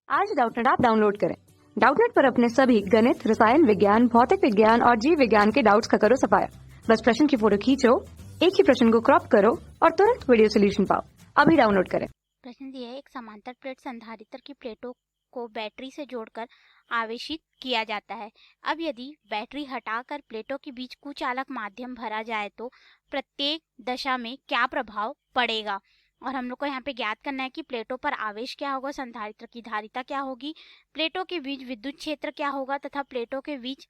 आज Doubtnut app download करें। Doubtnut पर अपने सभी गणित, रसायन विज्ञान, भौतिक विज्ञान और जीव विज्ञान के डाउट्स का करो सफाया। बस प्रश्न की फोटो खींचो, एक ही प्रश्न को क्रॉप करो और तुरंत वीडियो सोल्यूशन पाओ। अभी डाउनलोड करें। प्रश्न दिया है, एक समांतर प्लेट संधारित्र की प्लेटों को बैटरी से जोड़कर आवेशित किया जाता है। अब यदि बैटरी हटाकर प्लेटों के बीच कुचालक माध्यम भरा जाए तो प्रत्येक दशा में क्या प्रभाव पड़ेगा। और हम लोग को यहाँ पे ज्ञात करना है कि प्लेटों पर आवेश क्या होगा, संधारित्र की धारिता क्या होगी, प्लेटों के बीच विद्युत क्षेत्र क्या होगा तथा प्लेटों के बीच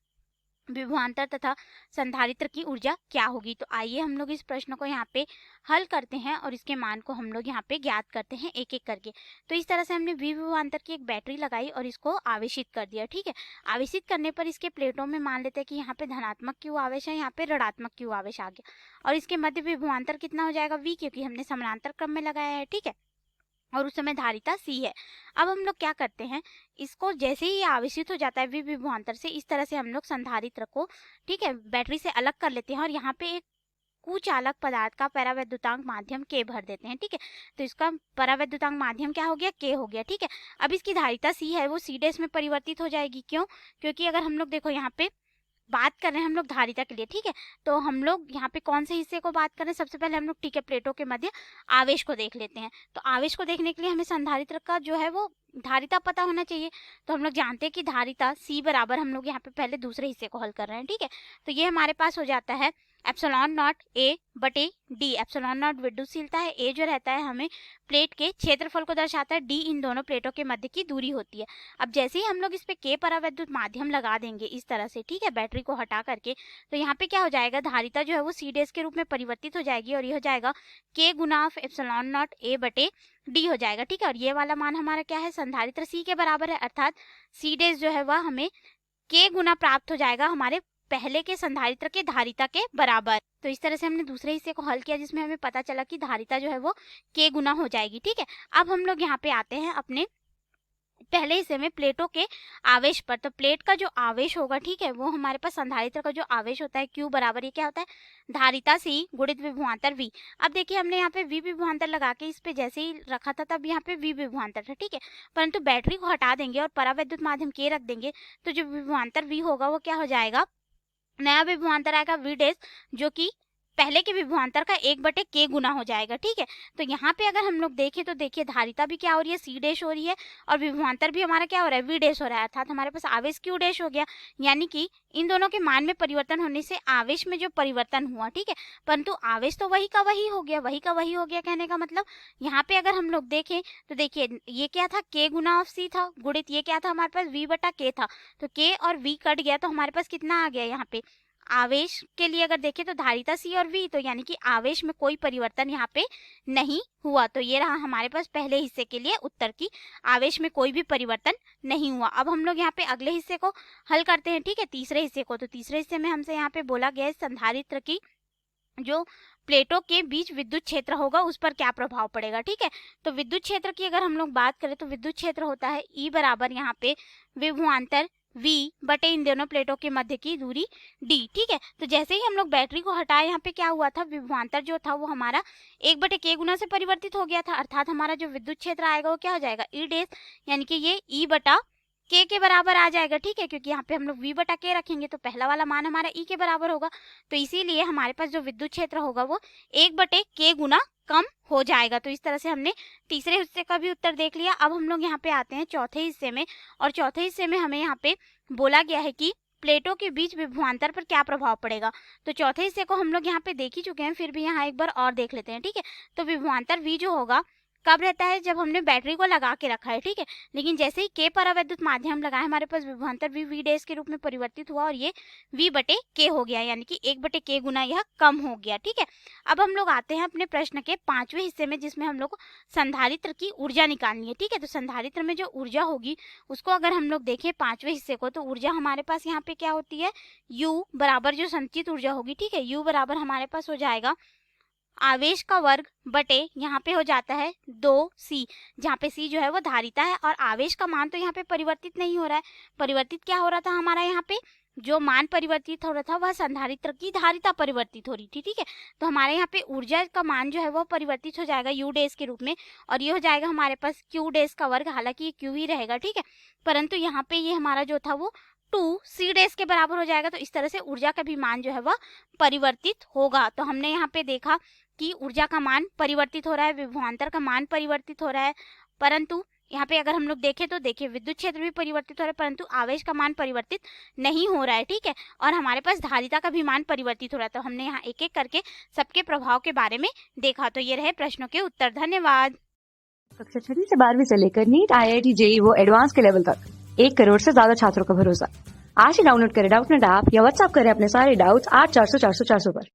विभवांतर तथा संधारित्र की ऊर्जा क्या होगी। तो आइए हम लोग इस प्रश्न को यहाँ पे हल करते हैं और इसके मान को हम लोग यहाँ पे ज्ञात करते हैं एक एक करके। तो इस तरह से हमने विभवांतर की एक बैटरी लगाई और इसको आवेशित कर दिया। ठीक है, आवेशित करने पर इसके प्लेटों में मान लेते हैं कि यहाँ पे धनात्मक क्यू आवेश है, यहाँ पे ऋणात्मक क्यू आवेश आ गया और इसके मध्य विभवांतर कितना हो जाएगा V, क्योंकि हमने समानांतर क्रम में लगाया है। ठीक है, और उस समय धारिता C है। अब हम लोग क्या करते हैं, इसको जैसे ही आवेशित हो जाता है विभवांतर से, इस तरह से हम लोग संधारित्र को, ठीक है, बैटरी से अलग कर लेते हैं और यहाँ पे एक कुचालक पदार्थ का परावैद्युतांक माध्यम K भर देते हैं। ठीक है, तो इसका परावैद्युतांक माध्यम क्या हो गया, K हो गया। ठीक है, अब इसकी धारिता C है वो C' में परिवर्तित हो जाएगी। क्यों? क्योंकि अगर हम लोग देखो यहाँ पे बात कर रहे हैं हम लोग धारिता के लिए। ठीक है, तो हम लोग यहाँ पे कौन से हिस्से को बात कर रहे हैं, सबसे पहले हम लोग, ठीक है, प्लेटों के मध्य आवेश को देख लेते हैं। तो आवेश को देखने के लिए हमें संधारित्र का जो है वो धारिता पता होना चाहिए। तो हम लोग जानते हैं कि धारिता C बराबर, हम लोग यहाँ पे पहले दूसरे हिस्से को हल कर रहे हैं। ठीक है, तो ये हमारे पास हो जाता है एप्सिलॉन नॉट A बटे D। एप्सिलॉन नॉट विद्युतशीलता है, A जो रहता है हमें प्लेट के क्षेत्रफल को दर्शाता है, D इन दोनों प्लेटों के मध्य की दूरी होती है। अब जैसे ही हम लोग इस पे K परावैद्युत माध्यम लगा देंगे इस तरह से, ठीक है, बैटरी को हटा करके, तो यहाँ पे क्या हो जाएगा, धारिता जो है वो C' के रूप में परिवर्तित हो जाएगी और ये हो जाएगा K Guna epsilon not A बटे D हो जाएगा। ठीक है, और ये वाला मान हमारा क्या है, संधारित्र C के बराबर है, अर्थात C' जो है वह हमें K गुना प्राप्त हो जाएगा हमारे पहले के संधारित्र के धारिता के बराबर। तो इस तरह से हमने दूसरे हिस्से को हल किया जिसमें हमें पता चला कि धारिता जो है वो K गुना हो जाएगी। ठीक है, अब हम लोग यहाँ पे आते हैं अपने पहले हिस्से में प्लेटों के आवेश पर। तो प्लेट का जो आवेश होगा, ठीक है, वो हमारे पास संधारित्र का जो आवेश होता है Q बराबर, ये क्या होता है, धारिता C गुणित विभवांतर V। अब देखिए हमने यहाँ पे V विभवांतर लगा के इस पे जैसे ही रखा था तब यहाँ पे V विभवांतर था। ठीक है, परंतु बैटरी को हटा देंगे और परावैद्युत माध्यम K रख देंगे तो जो विभवांतर V होगा वो क्या हो जाएगा, नया विभवांतर आएगा V' जो कि पहले के विभवांतर का 1/K गुना हो जाएगा। ठीक है, तो यहाँ पे अगर हम लोग देखें तो देखिए धारिता भी क्या हो रही है, C' हो रही है और विभवांतर भी हमारा क्या हो रहा है, V' हो रहा है, अर्थात हमारे पास आवेश Q' हो गया। यानी कि इन दोनों के मान में परिवर्तन होने से आवेश में जो परिवर्तन हुआ, ठीक है, परंतु आवेश तो वही का वही हो गया, वही का वही हो गया। कहने का मतलब यहाँ पे अगर हम लोग देखें तो देखिए ये क्या था, K गुना ऑफ C था, गुणित ये क्या था हमारे पास, V/K था। तो K और V कट गया तो हमारे पास कितना आ गया, यहाँ पे आवेश के लिए अगर देखें तो धारिता C और V, तो यानी कि आवेश में कोई परिवर्तन यहाँ पे नहीं हुआ। तो ये रहा हमारे पास पहले हिस्से के लिए उत्तर की आवेश में कोई भी परिवर्तन नहीं हुआ। अब हम लोग यहाँ पे अगले हिस्से को हल करते हैं। ठीक है, तीसरे हिस्से को। तो तीसरे हिस्से में हमसे यहाँ पे बोला गया है संधारित्र की जो प्लेटों के बीच विद्युत क्षेत्र होगा उस पर क्या प्रभाव पड़ेगा। ठीक है, तो विद्युत क्षेत्र की अगर हम लोग बात करें तो विद्युत क्षेत्र होता है E बराबर यहाँ पे विभवांतर V बटे इन दोनों प्लेटों के मध्य की दूरी D। ठीक है, तो जैसे ही हम लोग बैटरी को हटाए यहाँ पे क्या हुआ था, विभवांतर जो था वो हमारा 1/K गुना से परिवर्तित हो गया था, अर्थात हमारा जो विद्युत क्षेत्र आएगा वो क्या हो जाएगा, E', यानी कि ये E/K के बराबर आ जाएगा। ठीक है, क्योंकि यहाँ पे हम लोग V/K रखेंगे तो पहला वाला मान हमारा E के बराबर होगा, तो इसीलिए हमारे पास जो विद्युत क्षेत्र होगा वो 1/K गुना कम हो जाएगा। तो इस तरह से हमने तीसरे हिस्से का भी उत्तर देख लिया। अब हम लोग यहाँ पे आते हैं चौथे हिस्से में, और चौथे हिस्से में हमें यहाँ पे बोला गया है कि प्लेटों के बीच विभवांतर पर क्या प्रभाव पड़ेगा। तो चौथे हिस्से को हम लोग यहाँ पे देख ही चुके हैं, फिर भी यहाँ एक बार और देख लेते हैं। ठीक है, तो विभवांतर V जो होगा कब रहता है, जब हमने बैटरी को लगा के रखा है। ठीक है, लेकिन जैसे ही K परावैद्युत माध्यम लगाए हमारे पास विभवांतर V' के रूप में परिवर्तित हुआ और ये V/K हो गया, यानी कि 1/K गुना यह कम हो गया। ठीक है, अब हम लोग आते हैं अपने प्रश्न के पांचवें हिस्से में जिसमें हम लोग को संधारित्र की ऊर्जा निकालनी है। ठीक है, तो संधारित्र में जो ऊर्जा होगी उसको अगर हम लोग देखें पांचवें हिस्से को, तो ऊर्जा हमारे पास यहाँ पे क्या होती है, U बराबर जो संचित ऊर्जा होगी, ठीक है, U बराबर हमारे पास हो जाएगा आवेश का वर्ग बटे यहाँ पे हो जाता है 2C, जहाँ पे C जो है वो धारिता है और आवेश का मान तो यहाँ पे परिवर्तित नहीं हो रहा है, परिवर्तित क्या हो रहा था हमारा यहाँ पे जो मान परिवर्तित हो रहा था वह संधारित्र की धारिता परिवर्तित हो रही थी। ठीक है, तो हमारे यहाँ पे ऊर्जा का मान जो है वह परिवर्तित हो जाएगा यू डेज के रूप में, और ये हो जाएगा हमारे पास क्यू डेज का वर्ग, हालांकि ये क्यू ही रहेगा। ठीक है, परंतु यहाँ पे ये हमारा जो था वो 2 सी डेज के बराबर हो जाएगा। तो इस तरह से ऊर्जा का भी मान जो है वह परिवर्तित होगा। तो हमने यहाँ पे देखा कि ऊर्जा का मान परिवर्तित हो रहा है, विभवांतर का मान परिवर्तित हो रहा है, परंतु यहाँ पे अगर हम लोग देखें तो देखिए विद्युत क्षेत्र भी परिवर्तित हो रहा है, परंतु आवेश का मान परिवर्तित नहीं हो रहा है। ठीक है, और हमारे पास धारिता का भी मान परिवर्तित हो रहा है। तो हमने यहाँ एक एक करके सबके प्रभाव के बारे में देखा। तो ये रहे प्रश्नों के उत्तर। धन्यवाद। कक्षा 6 से 12वीं से लेकर नीट, IIT, JEE वो एडवांस के लेवल तक 1 करोड़ से ज्यादा छात्रों का भरोसा। आज ही डाउनलोड करें डाउटनेट ऐप या व्हाट्सएप करें अपने सारे डाउट्स 8400 400 400 पर।